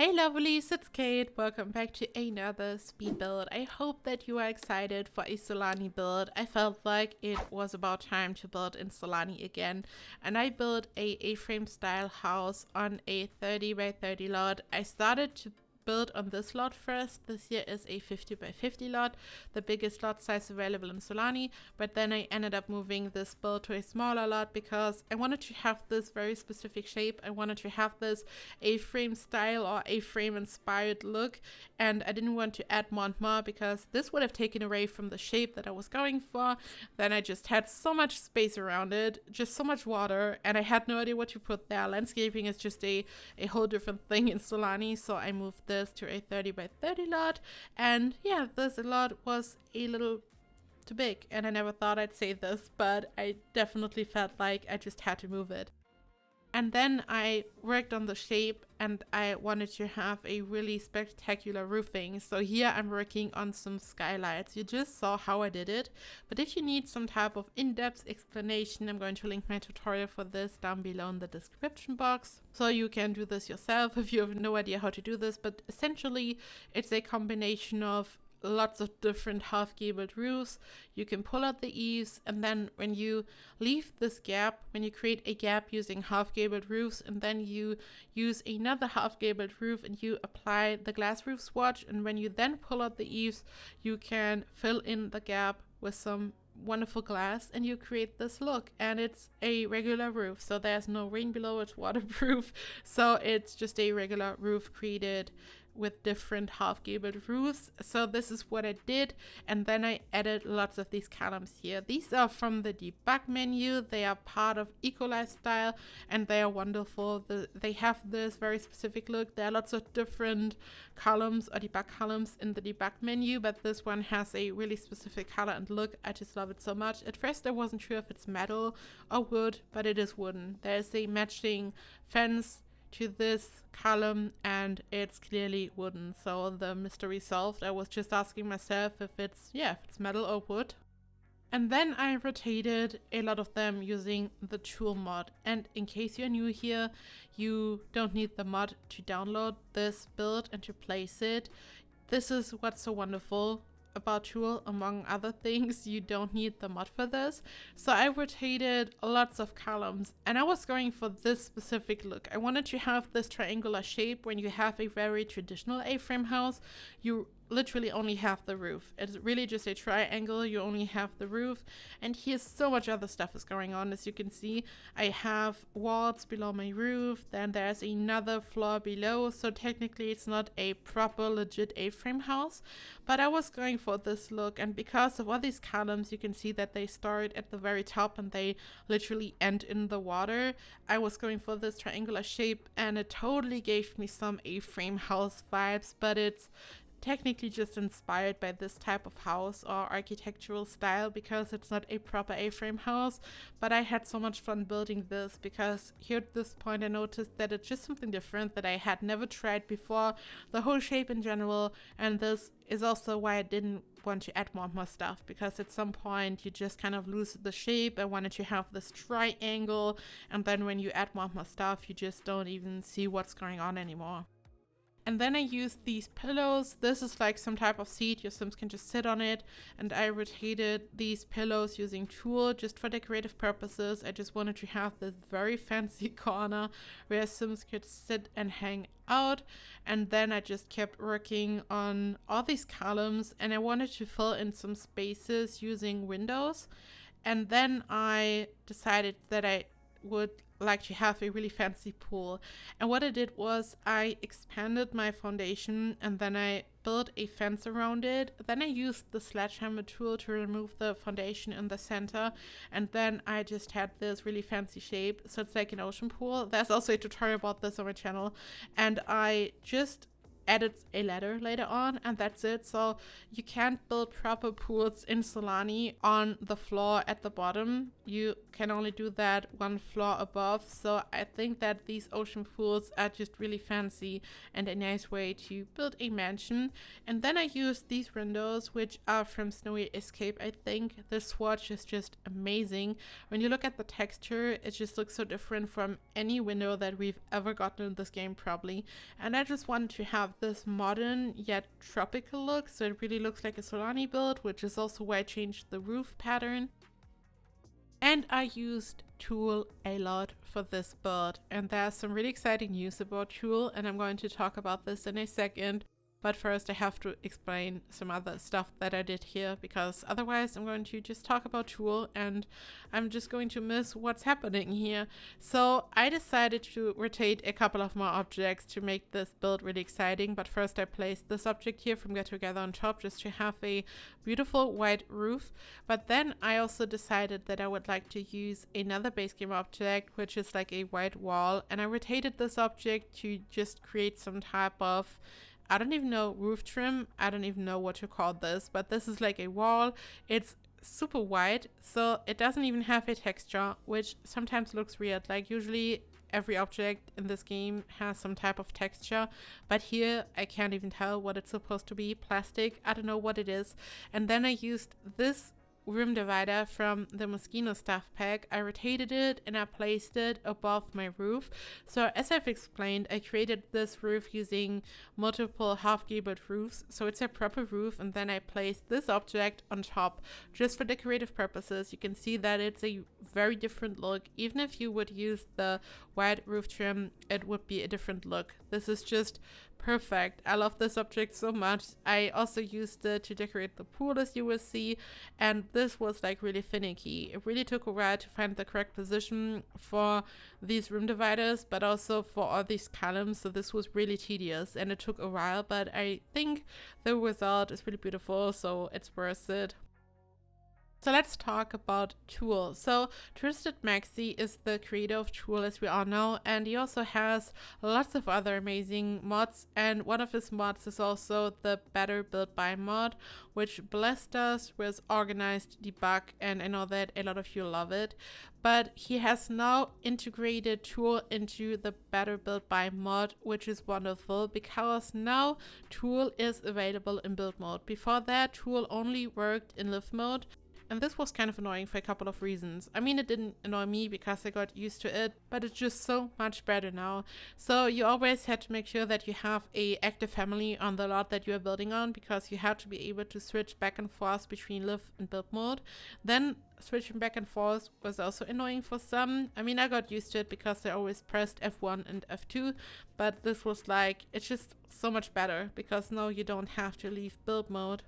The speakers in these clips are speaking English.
Hey lovelies, it's Kate. Welcome back to another speed build. I hope that you are excited for a Sulani build. I felt like it was about time to build in Sulani again, and I built a A-frame style house on a 30 by 30 lot. I started to build on this lot first. This here is a 50 by 50 lot, the biggest lot size available in Sulani, but then I ended up moving this build to a smaller lot because I wanted to have this very specific shape. I wanted to have this A-frame style or A-frame inspired look, and I didn't want to add more and more because this would have taken away from the shape that I was going for. Then I just had so much space around it, just so much water, and I had no idea what to put there. Landscaping is just a whole different thing in Sulani, so I moved this to a 30 by 30 lot, and yeah, this lot was a little too big, and I never thought I'd say this, but I definitely felt like I just had to move it. And then I worked on the shape, and I wanted to have a really spectacular roofing. So here I'm working on some skylights. You just saw how I did it. But if you need some type of in-depth explanation, I'm going to link my tutorial for this down below in the description box. So you can do this yourself if you have no idea how to do this. But essentially, it's a combination of lots of different half-gabled roofs. You can pull out the eaves, and then when you leave this gap, when you create a gap using half-gabled roofs, and then you use another half-gabled roof and you apply the glass roof swatch, and when you then pull out the eaves, you can fill in the gap with some wonderful glass and you create this look. And it's a regular roof, so there's no rain below, it's waterproof, so it's just a regular roof created with different half-gabled roofs. So this is what I did, and then I added lots of these columns here. These are from the debug menu. They are part of Eco Lifestyle, and they are wonderful. They have this very specific look. There are lots of different columns or debug columns in the debug menu, but this one has a really specific color and look. I just love it so much. At first I wasn't sure if it's metal or wood, but it is wooden. There's a matching fence to this column, and it's clearly wooden, so the mystery solved. I was just asking myself if it's metal or wood. And then I rotated a lot of them using the tool mod. And in case you're new here, you don't need the mod to download this build and to place it. This is what's so wonderful about tool. Among other things, you don't need the mod for this. So I rotated lots of columns, and I was going for this specific look. I wanted to have this triangular shape. When you have a very traditional A-frame house, you literally only have the roof. It's really just a triangle. You only have the roof, and here's so much other stuff is going on. As you can see, I have walls below my roof, then there's another floor below, so technically it's not a proper legit A-frame house, but I was going for this look. And because of all these columns, you can see that they start at the very top and they literally end in the water. I was going for this triangular shape, and it totally gave me some A-frame house vibes, but it's technically just inspired by this type of house or architectural style because it's not a proper A-frame house. But I had so much fun building this because here at this point I noticed that it's just something different that I had never tried before, the whole shape in general. And this is also why I didn't want to add more and more stuff, because at some point you just kind of lose the shape. I wanted to have this triangle, and then when you add more and more stuff, you just don't even see what's going on anymore. And then I used these pillows. This is like some type of seat. Your Sims can just sit on it. And I rotated these pillows using tool just for decorative purposes. I just wanted to have this very fancy corner where Sims could sit and hang out. And then I just kept working on all these columns, and I wanted to fill in some spaces using windows. And then I decided that I would like to have a really fancy pool. And what I did was I expanded my foundation, and then I built a fence around it. Then I used the sledgehammer tool to remove the foundation in the center, and then I just had this really fancy shape. So it's like an ocean pool. There's also a tutorial about this on my channel. And I just added a ladder later on, and that's it. So you can't build proper pools in Sulani on the floor at the bottom. You can only do that one floor above. So I think that these ocean pools are just really fancy and a nice way to build a mansion. And then I used these windows, which are from Snowy Escape. I think the swatch is just amazing. When you look at the texture, it just looks so different from any window that we've ever gotten in this game probably. And I just wanted to have this modern yet tropical look, so it really looks like a Sulani build, which is also why I changed the roof pattern. And I used Tulle a lot for this build, and there's some really exciting news about Tulle, and I'm going to talk about this in a second. But first I have to explain some other stuff that I did here, because otherwise I'm going to just talk about Tulle and I'm just going to miss what's happening here. So I decided to rotate a couple of more objects to make this build really exciting. But first I placed this object here from Get Together on top just to have a beautiful white roof. But then I also decided that I would like to use another base game object, which is like a white wall. And I rotated this object to just create some type of, I don't even know, roof trim. I don't even know what to call this, but this is like a wall. It's super white, so it doesn't even have a texture, which sometimes looks weird. Like usually every object in this game has some type of texture, but here I can't even tell what it's supposed to be. Plastic, I don't know what it is. And then I used this room divider from the Moschino stuff pack. I rotated it and I placed it above my roof. So as I've explained, I created this roof using multiple half-gabled roofs, so it's a proper roof, and then I placed this object on top just for decorative purposes. You can see that it's a very different look. Even if you would use the white roof trim, it would be a different look. This is just perfect. I love this object so much. I also used it to decorate the pool, as you will see, and this was like really finicky. It really took a while to find the correct position for these room dividers, but also for all these columns, so this was really tedious and it took a while, but I think the result is really beautiful, so it's worth it. So let's talk about Tulle. So Twisted Maxi is the creator of Tulle, as we all know, and he also has lots of other amazing mods, and one of his mods is also the Better Build By mod, which blessed us with organized debug, and I know that a lot of you love it. But he has now integrated Tulle into the Better Build By mod, which is wonderful because now Tulle is available in build mode. Before that, Tulle only worked in live mode. And this was kind of annoying for a couple of reasons. I mean, it didn't annoy me because I got used to it, but it's just so much better now. So you always had to make sure that you have a active family on the lot that you are building on, because you had to be able to switch back and forth between live and build mode. Then switching back and forth was also annoying for some. I mean, I got used to it because I always pressed F1 and F2, but this was like, it's just so much better because now you don't have to leave build mode.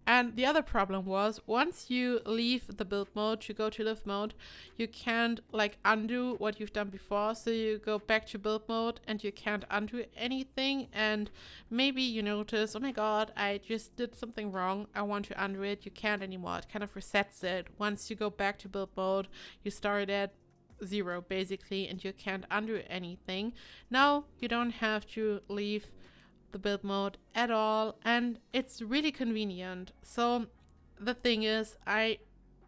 And the other problem was, once you leave the build mode to go to live mode, you can't like undo what you've done before. So you go back to build mode and you can't undo anything. And maybe you notice, oh my god, I just did something wrong, I want to undo it. You can't anymore. It kind of resets it. Once you go back to build mode, you start at 0 basically, and you can't undo anything. Now you don't have to leave the build mode at all, and it's really convenient. So the thing is, I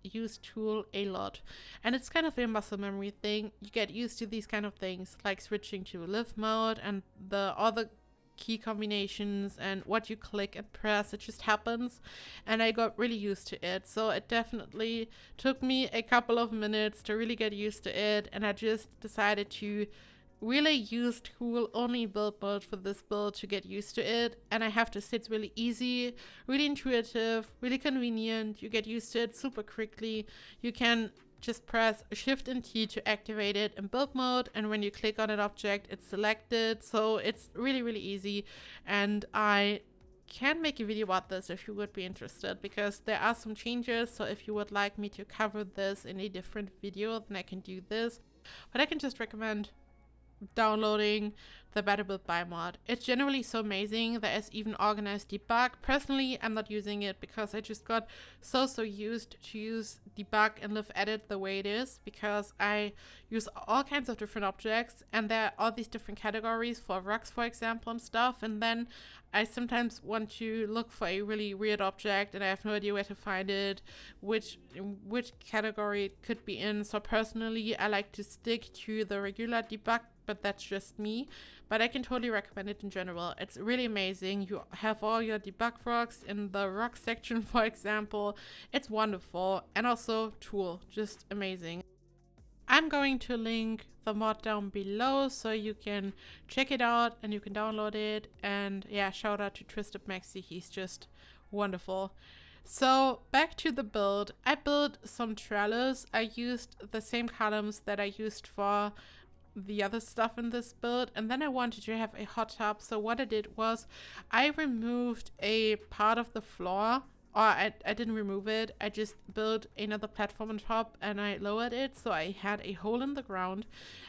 use Tulle a lot, and it's kind of a muscle memory thing. You get used to these kind of things, like switching to live mode and the other key combinations and what you click and press. It just happens, and I got really used to it. So it definitely took me a couple of minutes to really get used to it, and I just decided to really use Tulle only build mode for this build to get used to it. And I have to say, it's really easy, really intuitive, really convenient. You get used to it super quickly. You can just press Shift and T to activate it in build mode, and when you click on an object, it's selected. So it's really, really easy, and I can make a video about this if you would be interested, because there are some changes. So if you would like me to cover this in a different video, then I can do this, but I can just recommend downloading the Better Build Buy mod. It's generally so amazing. There is even organized debug. Personally, I'm not using it because I just got so used to use debug and live edit the way it is, because I use all kinds of different objects and there are all these different categories for rugs, for example, and stuff. And then I sometimes want to look for a really weird object and I have no idea where to find it, which category it could be in. So personally, I like to stick to the regular debug, but that's just me. But I can totally recommend it in general. It's really amazing. You have all your debug rugs in the rug section, for example. It's wonderful. And also tool, just amazing. I'm going to link the mod down below so you can check it out and you can download it. And yeah, shout out to Twisted Maxi. He's just wonderful. So back to the build. I built some trellis. I used the same columns that I used for the other stuff in this build, and then I wanted to have a hot tub. So what I did was I removed a part of the floor, or I didn't remove it, I just built another platform on top and I lowered it so I had a hole in the ground,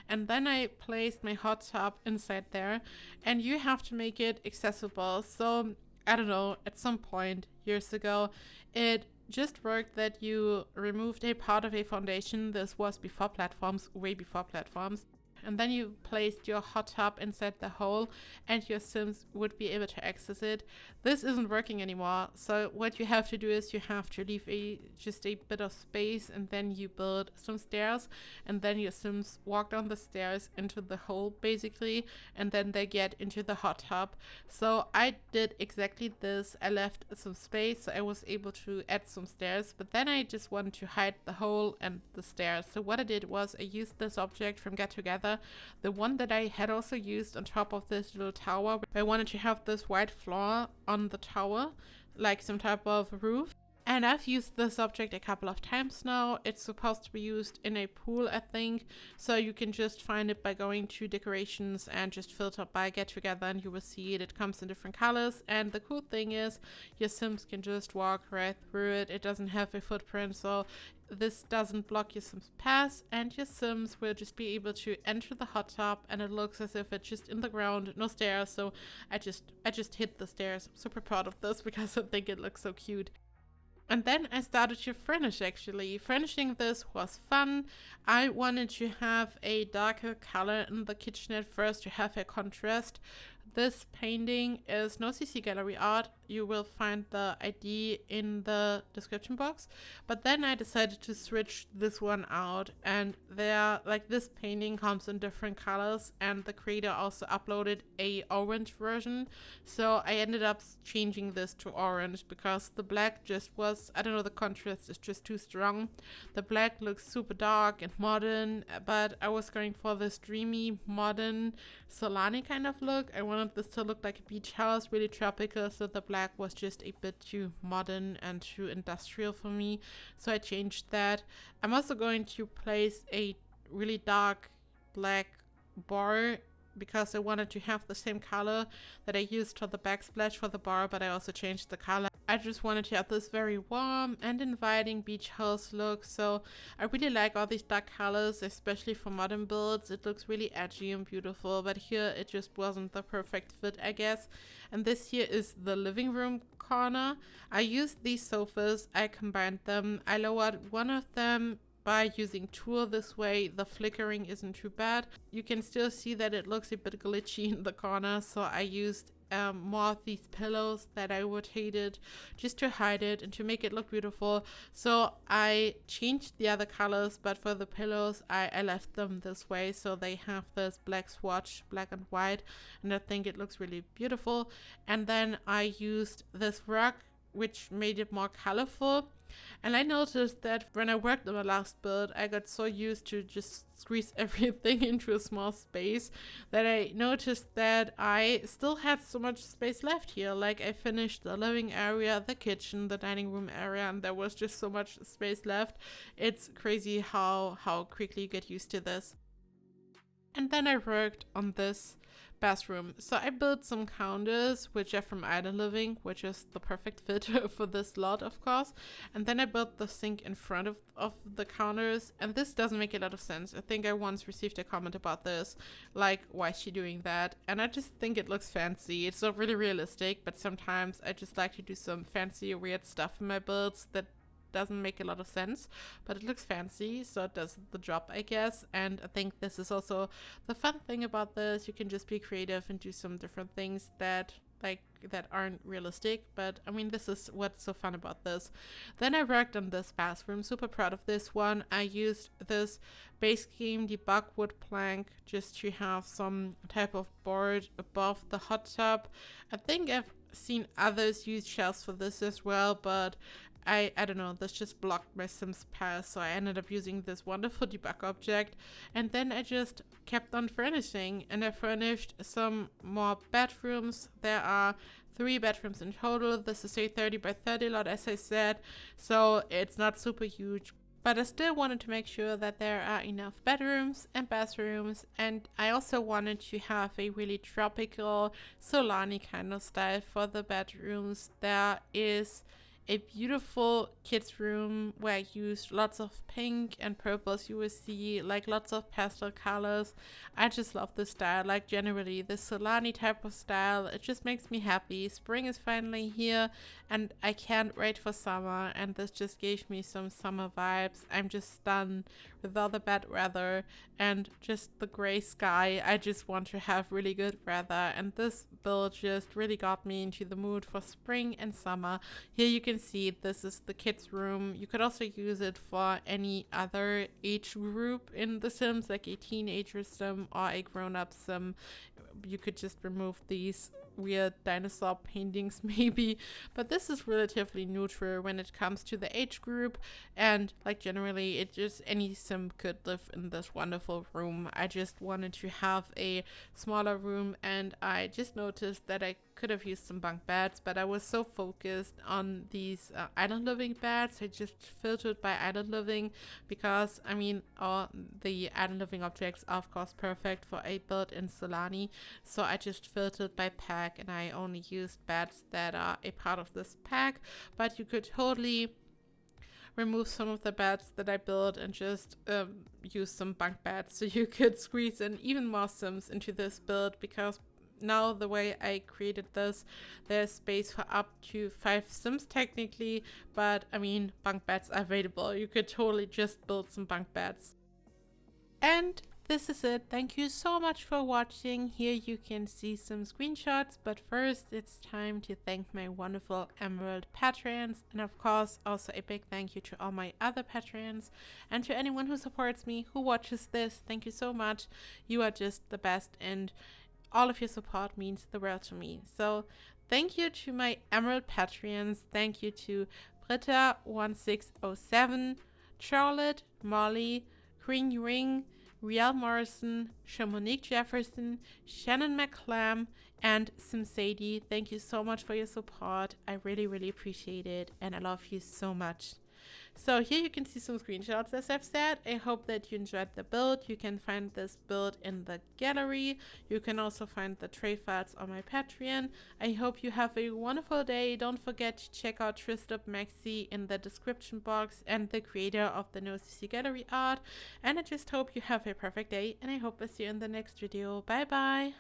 and then I placed my hot tub inside there. And you have to make it accessible. So I don't know, at some point years ago it just worked that you removed a part of a foundation. This was before platforms, way before platforms. And then you placed your hot tub inside the hole and your Sims would be able to access it. This isn't working anymore. So what you have to do is you have to leave just a bit of space, and then you build some stairs, and then your Sims walk down the stairs into the hole basically, and then they get into the hot tub. So I did exactly this. I left some space so I was able to add some stairs, but then I just wanted to hide the hole and the stairs. So what I did was I used this object from Get Together, the one that I had also used on top of this little tower. I wanted to have this white floor on the tower, like some type of roof. And I've used this object a couple of times now. It's supposed to be used in a pool, I think. So you can just find it by going to decorations and just filter by Get Together and you will see it. It comes in different colors. And the cool thing is your Sims can just walk right through it. It doesn't have a footprint, so this doesn't block your Sims path, and your Sims will just be able to enter the hot tub and it looks as if it's just in the ground, no stairs. So I just hit the stairs. I'm super proud of this because I think it looks so cute. And then I started to furnish actually. Furnishing this was fun. I wanted to have a darker color in the kitchen at first to have a contrast. This painting is no CC Gallery art. You will find the ID in the description box. But then I decided to switch this one out, and this painting comes in different colors, and the creator also uploaded a orange version. So I ended up changing this to orange because the black just was, I don't know, the contrast is just too strong. The black looks super dark and modern, but I was going for this dreamy, modern Sulani kind of look. I wanted this to look like a beach house, really tropical, so the black was just a bit too modern and too industrial for me, so I changed that. I'm also going to place a really dark black bar because I wanted to have the same color that I used for the backsplash for the bar, but I also changed the color. I just wanted to have this very warm and inviting beach house look. So I really like all these dark colors, especially for modern builds. It looks really edgy and beautiful, but here it just wasn't the perfect fit, I guess. And this here is the living room corner. I used these sofas, I combined them. I lowered one of them by using tool. This way the flickering isn't too bad. You can still see that it looks a bit glitchy in the corner, so I used more of these pillows that I rotated just to hide it and to make it look beautiful. So I changed the other colors, but for the pillows I left them this way, so they have this black swatch, black and white, and I think it looks really beautiful. And then I used this rug, which made it more colorful. And I noticed that when I worked on the last build, I got so used to just squeeze everything into a small space that I noticed that I still had so much space left here. Like, I finished the living area, the kitchen, the dining room area, and there was just so much space left. It's crazy how quickly you get used to this. And then I worked on this bathroom. So I built some counters, which are from Island Living, which is the perfect fit for this lot, of course. And then I built the sink in front of the counters. And this doesn't make a lot of sense. I think I once received a comment about this, like, why is she doing that? And I just think it looks fancy. It's not really realistic, but sometimes I just like to do some fancy, weird stuff in my builds that doesn't make a lot of sense, but it looks fancy, so it does the job, I guess. And I think this is also the fun thing about this. You can just be creative and do some different things that aren't realistic, but I mean, this is what's so fun about this. Then I worked on this bathroom, super proud of this one. I used this base game debug wood plank just to have some type of board above the hot tub. I think I've seen others use shelves for this as well, but I don't know, this just blocked my Sims path, so I ended up using this wonderful debug object. And then I just kept on furnishing, and I furnished some more bedrooms. There are 3 bedrooms in total. This is a 30 by 30 lot, as I said, so it's not super huge, but I still wanted to make sure that there are enough bedrooms and bathrooms. And I also wanted to have a really tropical Sulani kind of style for the bedrooms. There is a beautiful kids room where I used lots of pink and purples. You will see like lots of pastel colors. I just love this style, like generally the Sulani type of style. It just makes me happy. Spring is finally here and I can't wait for summer, and this just gave me some summer vibes. I'm just stunned with all the bad weather and just the gray sky. I just want to have really good weather, and this build just really got me into the mood for spring and summer. Here you can see this is the kids room. You could also use it for any other age group in The Sims, like a teenager sim or a grown-up sim. You could just remove these weird dinosaur paintings maybe, but this is relatively neutral when it comes to the age group, and like generally it just any sim could live in this wonderful room. I just wanted to have a smaller room, and I just noticed that I could have used some bunk beds, but I was so focused on these Island Living beds. I just filtered by Island Living because I mean the Island Living objects are of course perfect for a build in Sulani, so I just filtered by pack, and I only used beds that are a part of this pack. But you could totally remove some of the beds that I built and just use some bunk beds, so you could squeeze in even more Sims into this build, because now the way I created this, there's space for up to 5 Sims technically, but I mean bunk beds are available. You could totally just build some bunk beds. And this is it. Thank you so much for watching. Here you can see some screenshots, but first it's time to thank my wonderful Emerald patrons, and of course also a big thank you to all my other patrons, and to anyone who supports me, who watches this. Thank you so much. You are just the best, and all of your support means the world to me. So thank you to my Emerald patrons. Thank you to Britta1607, Charlotte, Molly, Green Ring, Riel Morrison, Shamonique Jefferson, Shannon McClam, and Simsadie. Thank you so much for your support. I really, really appreciate it, and I love you so much. So here you can see some screenshots, as I've said. I hope that you enjoyed the build. You can find this build in the gallery. You can also find the tray files on my Patreon. I hope you have a wonderful day. Don't forget to check out Tristop Maxi in the description box, and the creator of the NoCC gallery art. And I just hope you have a perfect day, and I hope I see you in the next video. Bye bye!